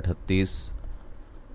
38।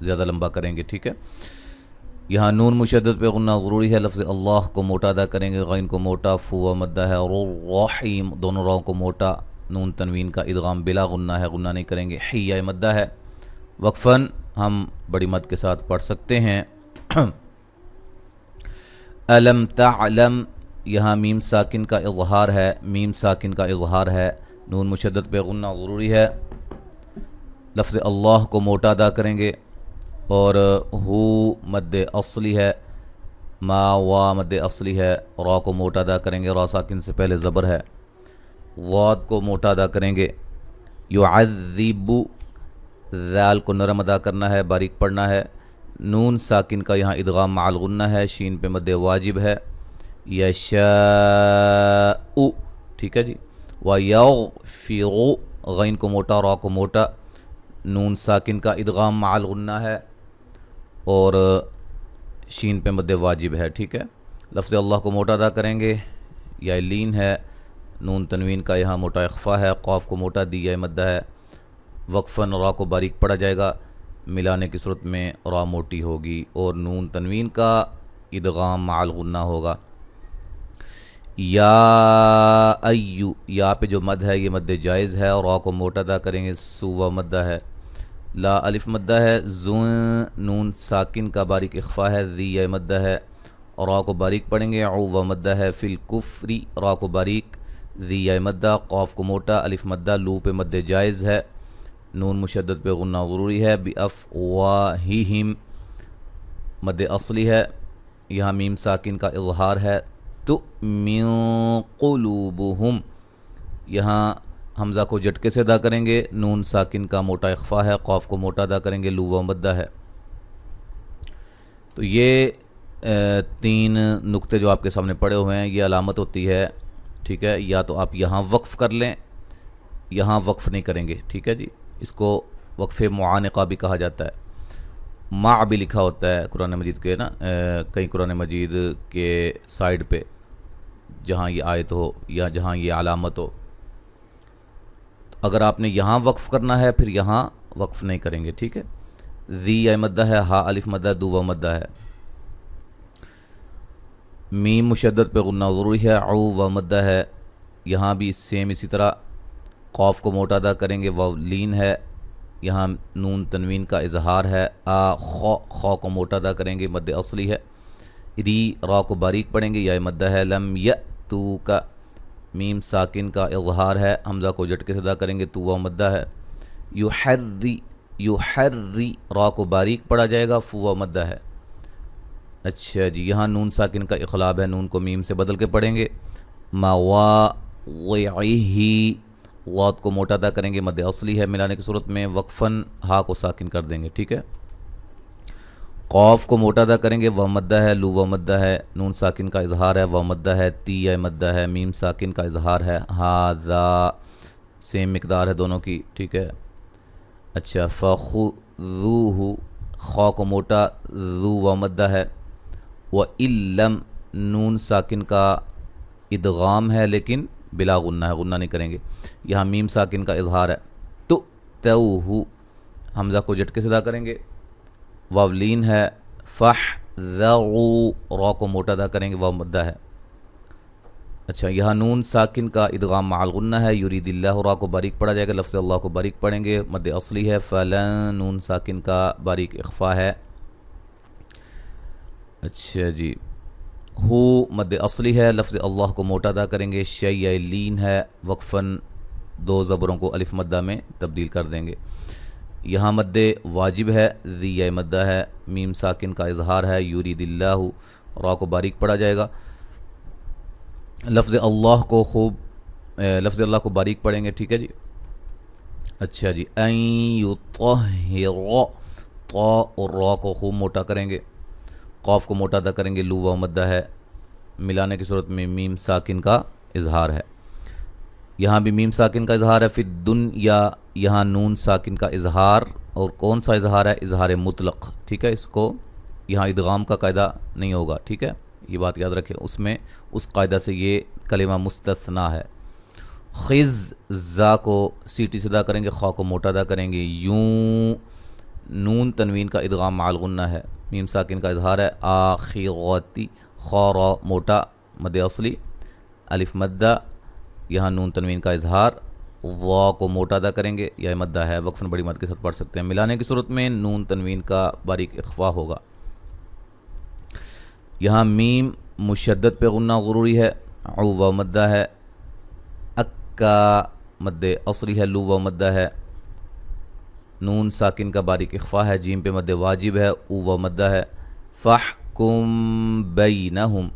زیادہ لمبا کریں گے، ٹھیک ہے۔ یہاں نون مشدد پہ غنہ ضروری ہے، لفظ اللہ کو موٹا ادا کریں گے، غین کو موٹا، فو مدہ ہے، اور رحیم دونوں راؤں کو موٹا، نون تنوین کا ادغام بلا غنہ ہے، غنہ نہیں کریں گے، حیہ مدہ ہے۔ وقفاً ہم بڑی مد کے ساتھ پڑھ سکتے ہیں۔ الم تعلم، یہاں میم ساکن کا اظہار ہے، میم ساکن کا اظہار ہے، نون مشدد پہ غنہ ضروری ہے، لفظ اللہ کو موٹا ادا کریں گے، اور ہو مد اصلی ہے، ما وا مد اصلی ہے، را کو موٹا ادا کریں گے، را ساکن سے پہلے زبر ہے، ضاد کو موٹا ادا کریں گے، یعذب ذال کو نرم ادا کرنا ہے، باریک پڑھنا ہے، نون ساکن کا یہاں ادغام مع الغنہ ہے، شین پہ مد واجب ہے، یشاء، ٹھیک ہے جی، وَيَغْفِرُ غین کو موٹا، را کو موٹا، نون ساکن کا ادغام مع الغنہ ہے اور شین پہ مد واجب ہے، ٹھیک ہے۔ لفظ اللہ کو موٹا ادا کریں گے، یا لین ہے، نون تنوین کا یہاں موٹا اخفا ہے، قاف کو موٹا دی یا مدہ ہے، وقفاً را کو باریک پڑھا جائے گا، ملانے کی صورت میں را موٹی ہوگی اور نون تنوین کا ادغام مع الغنہ ہوگا۔ یا ایو، یا پہ جو مد ہے یہ مد جائز ہے، اور را کو موٹا ادا کریں گے، سو مدہ ہے، لا الف مدہ ہے، نون ساکن کا باریک اخفا ہے، ذی یا مدہ ہے، اور را کو باریک پڑھیں گے، عو مدہ ہے، فی الکفری را کو باریک، ذی یا مدہ، قاف کو موٹا، الف مدہ، لو پہ مد جائز ہے، نون مشدد پہ غنہ ضروری ہے، بافواہہم مد اصلی ہے، یہاں میم ساکن کا اظہار ہے، تؤمن قلوبہم، یہاں حمزہ کو جھٹکے سے ادا کریں گے، نون ساکن کا موٹا اخفا ہے، قاف کو موٹا ادا کریں گے، لو مدہ ہے۔ تو یہ تین نقطے جو آپ کے سامنے پڑے ہوئے ہیں، یہ علامت ہوتی ہے، ٹھیک ہے، یا تو آپ یہاں وقف کر لیں، یہاں وقف نہیں کریں گے، ٹھیک ہے جی، اس کو وقف معانقہ بھی کہا جاتا ہے، مع بھی لکھا ہوتا ہے قرآن مجید کے نا، کئی قرآن مجید کے سائڈ پہ جہاں یہ آیت ہو یا جہاں یہ علامت ہو، اگر آپ نے یہاں وقف کرنا ہے پھر یہاں وقف نہیں کریں گے، ٹھیک ہے۔ ذی یا مدہ ہے، ہا الف مدہ، دو مدہ ہے، میم مشدد پہ غنہ ضروری ہے، عو و مدہ ہے، یہاں بھی سیم اسی طرح، قاف کو موٹا ادا کریں گے، واو لین ہے، یہاں نون تنوین کا اظہار ہے، خا کو موٹا ادا کریں گے، مد اصلی ہے، ری را کو باریک پڑھیں گے، یا مدہ ہے، لم یأتو کا میم ساکن کا اظہار ہے، حمزہ کو جھٹکے سے ادا کریں گے، تو واو مدہ ہے، یحری را کو باریک پڑھا جائے گا، فو واو مدہ ہے۔ اچھا جی، یہاں نون ساکن کا اخلاب ہے، نون کو میم سے بدل کے پڑھیں گے، مواضعہ، غاد کو موٹا ادا کریں گے، مد اصلی ہے، ملانے کی صورت میں وقفاً ہا کو ساکن کر دیں گے، ٹھیک ہے۔ قاف کو موٹا ادا کریں گے، وہ مدہ ہے، لو و مدہ ہے، نون ساکن کا اظہار ہے، وہ مدہ ہے، تی یا مدہ ہے، میم ساکن کا اظہار ہے، ہاذا سیم مقدار ہے دونوں کی، ٹھیک ہے۔ اچھا، فخذوہ، خا کو موٹا، ذو و مدہ ہے، وَإِلَّمْ نون ساکن کا ادغام ہے لیکن بلا غنہ ہے، غنہ نہیں کریں گے، یہاں میم ساکن کا اظہار ہے، تؤتوہ حمزہ کو جھٹکے سے ادا کریں گے، واو لین ہے، فاحذروا را کو موٹا ادا کریں گے، واو مدہ ہے۔ اچھا، یہاں نون ساکن کا ادغام مع الغنہ ہے، یرید اللہ، را کو باریک پڑھا جائے گا، لفظ اللہ کو باریک پڑھیں گے، مد اصلی ہے، فلن نون ساکن کا باریک اخفا ہے۔ اچھا جی، ہو مد اصلی ہے، لفظ اللہ کو موٹا ادا کریں گے، شیء لین ہے، وقفاً دو زبروں کو الف مدہ میں تبدیل کر دیں گے، یہاں مد واجب ہے، ذی یا مدہ ہے، میم ساکن کا اظہار ہے، یرید اللہ، را کو باریک پڑھا جائے گا، لفظ اللہ کو باریک پڑھیں گے، ٹھیک ہے جی۔ اچھا جی، ان یطہر، طا اور را کو خوب موٹا کریں گے، قاف کو موٹا ادا کریں گے، لو و مدہ ہے، ملانے کی صورت میں میم ساکن کا اظہار ہے، یہاں بھی میم ساکن کا اظہار ہے، فی الدنیا، یہاں نون ساکن کا اظہار، اور کون سا اظہار ہے؟ اظہار مطلق، ٹھیک ہے، اس کو یہاں ادغام کا قاعدہ نہیں ہوگا، ٹھیک ہے، یہ بات یاد رکھیں، اس میں اس قاعدہ سے یہ کلمہ مستثنا ہے۔ خز، زا کو سیٹی سے ادا کریں گے، خا کو موٹا ادا کریں گے، یوں نون تنوین کا ادغام مع الغنہ ہے، میم ساکن کا اظہار ہے، آخرتی، خورا موٹا مد اصلی، الف مدہ، یہاں نون تنوین کا اظہار، وا کو موٹا ادا کریں گے، یا مدہ ہے وقفاً بڑی مد کے ساتھ پڑھ سکتے ہیں، ملانے کی صورت میں نون تنوین کا باریک اخفا ہوگا۔ یہاں میم مشدد پہ غنہ ضروری ہے، عو مدہ ہے، اکا مد اصلی ہے، لو مدہ ہے، نون ساکن کا باریک اخفا ہے، جیم پہ مد واجب ہے، او مدہ ہے، فاحکم بینہم،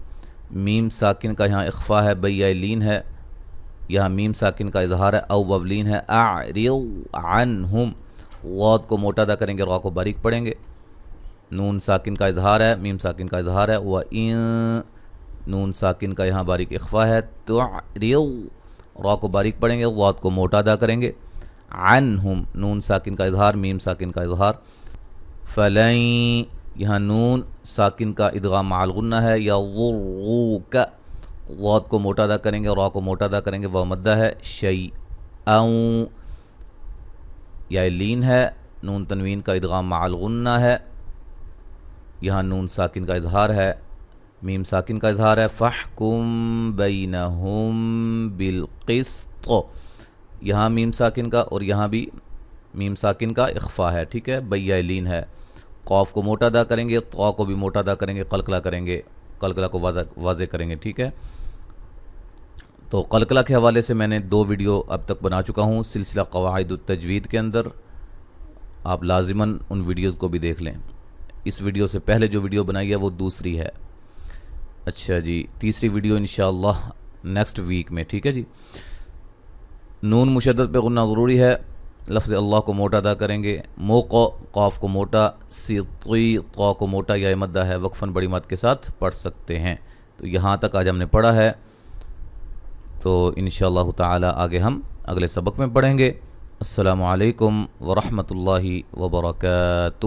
میم ساکن کا یہاں اخفا ہے، بیا لین ہے، یہاں میم ساکن کا اظہار ہے، او وولین ہے، اعرض عنہم، غاد کو موٹا ادا کریں گے، را کو باریک پڑھیں گے، نون ساکن کا اظہار ہے، میم ساکن کا اظہار ہے، وَإِن، نون ساکن کا یہاں باریک اخفا ہے، تُعْرِض، را کو باریک پڑھیں گے، غاد کو موٹا ادا کریں گے، عنہم، نون ساکن کا اظہار، میم ساکن کا اظہار، فلن، یہاں نون ساکن کا ادغام مع الغنہ ہے، یضروک، غاد کو موٹا ادا کریں گے، را کو موٹا ادا کریں گے، وہ مدہ ہے، شیئا، یا لین ہے، نون تنوین کا ادغام مع الغنہ ہے، یہاں نون ساکن کا اظہار ہے، میم ساکن کا اظہار ہے، فاحکم بینہم بالقسط، یہاں میم ساکن کا اور یہاں بھی میم ساکن کا اخفا ہے، ٹھیک ہے، بیا لین ہے، قاف کو موٹا ادا کریں گے، طا کو بھی موٹا ادا کریں گے، قلقلہ کریں گے، قلقلہ کو واضح کریں گے، ٹھیک ہے۔ تو قلقلہ کے حوالے سے میں نے 2 ویڈیو اب تک بنا چکا ہوں سلسلہ قواعد التجوید کے اندر، آپ لازماً ان ویڈیوز کو بھی دیکھ لیں، اس ویڈیو سے پہلے جو ویڈیو بنائی ہے وہ دوسری ہے۔ اچھا جی، تیسری ویڈیو انشاءاللہ نیکسٹ ویک میں، ٹھیک ہے جی۔ نون مشدد پہ غنہ ضروری ہے، لفظ اللہ کو موٹا ادا کریں گے، موقع، قاف کو موٹا، سیطی، طا کو موٹا، یا مدہ ہے وقفاً بڑی مد کے ساتھ پڑھ سکتے ہیں۔ تو یہاں تک آج ہم نے پڑھا ہے، تو انشاءاللہ تعالی آگے ہم اگلے سبق میں پڑھیں گے۔ السلام علیکم ورحمۃ اللہ وبرکاتہ۔